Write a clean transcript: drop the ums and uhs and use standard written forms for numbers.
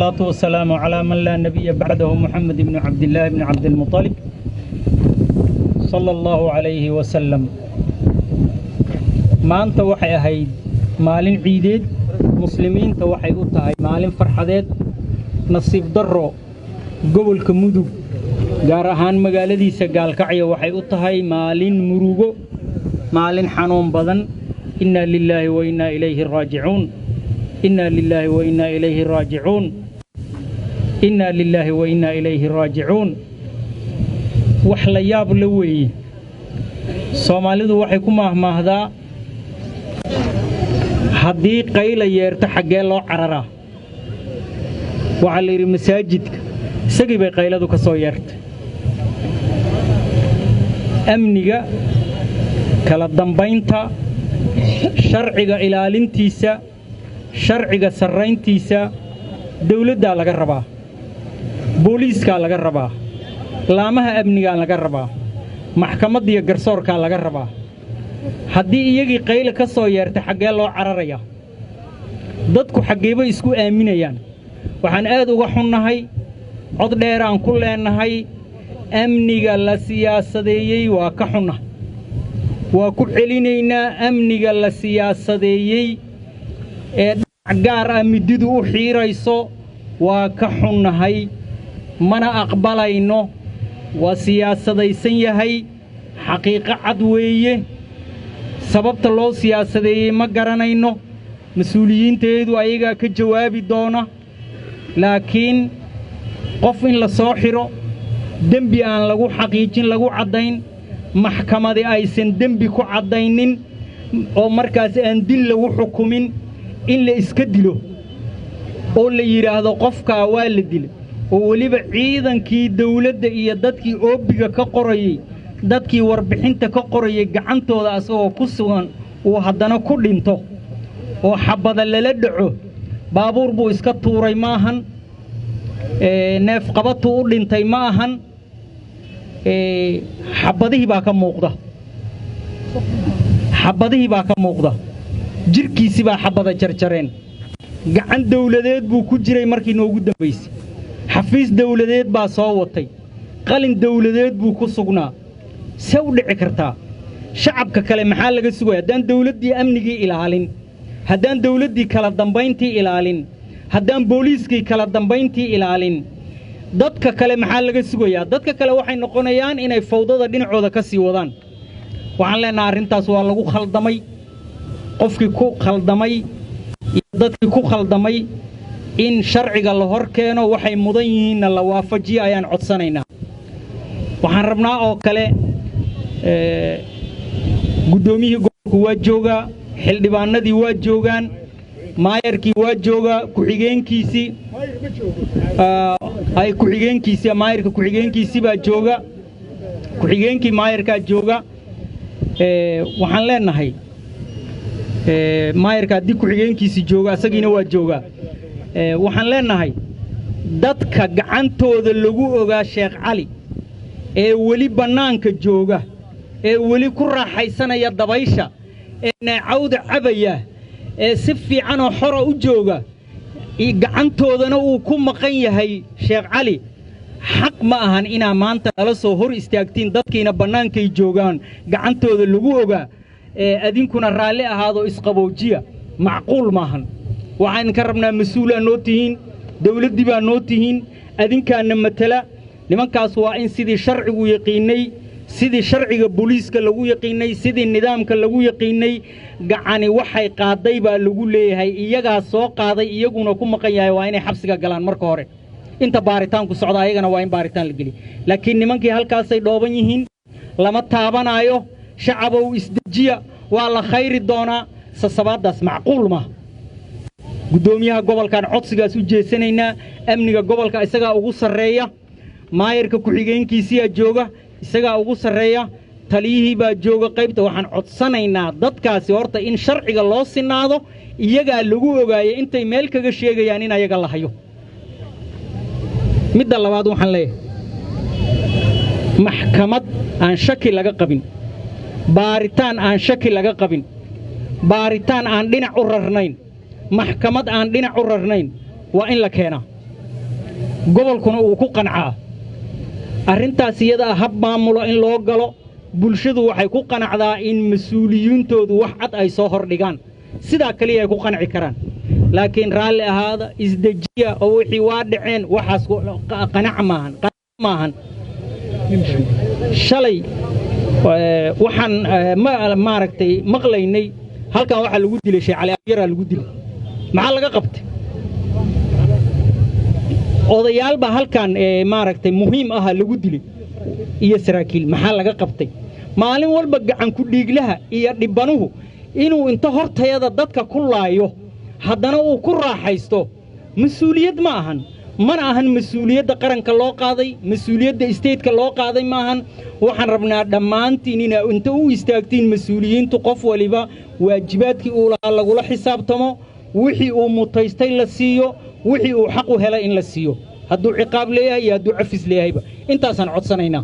والصلاة والسلام على من لا نبي بعده محمد بن عبد الله بن عبد المطلب صلى الله عليه وسلم. ما أنت وحي هيد مالين عيديد مسلمين توحي أوتاي مالين فرحدات نصيب ضرو قبل كمودو جارهان مقالدي سجال كعية وحي أوتاي مالين مروجو مالين حنون بدن إنا لله وإنا إليه راجعون إنا لله وإنا إليه راجعون إنا لله وإنا إليه راجعون وحلياب لوي صومالي دو وحي كما مهدا haddii qayla yeerto xagee loo cararaa waxa la yiri masaajidka isagii bay qayladu ka soo yeertay amniga kala dambaynta sharciga ilaalintiisa sharciga sarreyntiisa dawladda laga rabaa booliiska laga rabaa laamaha amniga laga rabaa maxkamadda iyo garsoorka laga rabaa haddii iyagii qayl ka soo yeertay xagee loo cararaya dadku xageeba isku aaminayaan waxaan aad uga xunnahay cod dheer aan ku leenahay amniga la siyaasadeeyay waa ka xunna waa ku celinaynaa amniga la siyaasadeeyay ee gaar ah mididu u xiirayso waa ka xunnahay mana aqbalayno waa siyaasadaysan yahay xaqiiqo cad weeye sababta loo siyaasadeeyay ma garanayno mas'uuliyiinteedu ayaga ka jawaabi doona laakiin qof in la soo xiro dambi aan lagu xaqiijin lagu cadayn maxkamadi aysan dambi ku cadaynin oo markaas aan dil lagu xukumin in la iska dilo oo la yiraahdo qofka waa la dilay oo waliba ciidankii dawladda iyo dadkii oobiga ka qorayay dadkii warbixinta ka qorayay gacantooda asoo ku sugan oo haddana ku dhinto oo xabada lala dhaco baabuur buu iska tuuray maahan neef qabatu u dhintay maahan xabadihii baa ka muuqda jirkiisi baa xabada jarjareen gacan dawladeed buu ku jiray markii noogu dambaysay xafiis dawladeed baa soo watay qalin dawladeed buu ku sugnaa سو dhici kartaa shacabka kale maxaa laga sugay hadaan dawladii amnigii ilaalin hadaan dawladii kala dambayntii ilaalin hadaan booliiskii kala dambayntii ilaalin dadka kale maxaa laga sugayaa dadka kale waxay noqonayaan inay fawdada dhinacooda ka sii wadaan waxaan leenahay arintaas waa lagu khaldamay qofkii ku khaldamay dadkii ku khaldamay in sharciga la hor keeno waxay mudan yihiin la waafajiyo ayaan codsanaynaa waxaan rabnaa oo kale guddoomiyihii gobolku waa joogaa xildhibaanadii waa joogaan maayarkii waa joogaa ku-xigeenkiisii maayarka ku-xigeenkiisii baa jooga ku-xigeenkii maayarkaa jooga waxaan leenahay maayarka haddii ku-xigeenkiisii jooga asagiina waa joogaa waxaan leenahay dadka gacantooda lagu ogaa Sheekh Cali ee wali banaanka jooga ee wali ku raaxaysanaya dabaysha ee naacawda cabaya ee si fiican oo xor u jooga gacantoodana uu ku maqan yahay Sheekh Cali xaq ma ahan ina maanta la soo hor istaagtiin dadkiina banaankay joogaan gacantooda lagu ogaa ee adinkuna raali ahaado isqaboojiya macquul maahan waxaan ka rabnaa mas'uula noo tihiin dawladii baa noo tihiin adinkaana matala nimankaas waa in sidii sharcigu yaqiinay sidii sharciga booliiska lagu yaqiinay sidii nidaamka lagu yaqiinay gacani waxay qaaday baa lagu leeyahay iyaga soo qaaday iyaguna ku maqan yahay waa inay xabsiga galaan marka hore inta baaritaan ku socda ayagana waa in baaritaan la geliyo laakiin nimankii halkaas ay dhooban yihiin lama taabanayo shacabow isdajiya waa la khayri doonaa sasabaadaas macquul ma gudoomiyaha gobolkan codsigaas u jeesanaynaa amniga gobolka isaga ugu sareeya maayarka ku-xigeenkiisii jooga isaga ugu sareeya taliyihii baa jooga qaybta waxaan codsanaynaa dadkaasi horta in sharciga loo sinaado iyaga lagu ogaayo intay meel kaga sheegayaan in ayaga la hayo midda labaad waxaan leeyahay maxkamad aan shaki laga qabin baaritaan aan shaki laga qabin baaritaan aan dhinac u rarnayn maxkamad aan dhinac u rarnayn waa in la keenaa gobolkuna uu ku qancaa arrintaas iyada hab maamulo in loo galo bulshadu waxay ku qanacdaa in mas'uuliyiintoodu wax cad ay soo hordhigaan sidaa kaliya ay ku qanci karaan laakiin raalli ahaada isdejiya oo wixii waa dhaceen waxaas qanac maahan shalay waxaan maaragtay maqlaynay halkan waxa lagu dilay Sheekh Cali yara lagu dilay maxaa laga qabtay odayaal ba halkan maaragtay muhiim ah lagu dilay iyo saraakiil maxaa laga qabtay maalin walba gacan ku dhiiglaha iyo dhibanuhu inuu inta hortayada dadka ku laayo haddana uu ku raaxaysto mas'uuliyad ma ahan mana ahan mas'uuliyadda qaranka loo qaaday mas'uuliyadda state-ka loo qaaday ma ahan waxaan rabnaa dhammaantiin inta u istaagtiin mas'uuliyiintu qof waliba waajibaadkii uu lahaa lagula xisaabtamo wixii uu mutaystay la siiyo wixii uu xaq u helay in la siiyo hadduu ciqaab leeyahay iyo hadduu cafis leeyahayba intaasaan codsanaynaa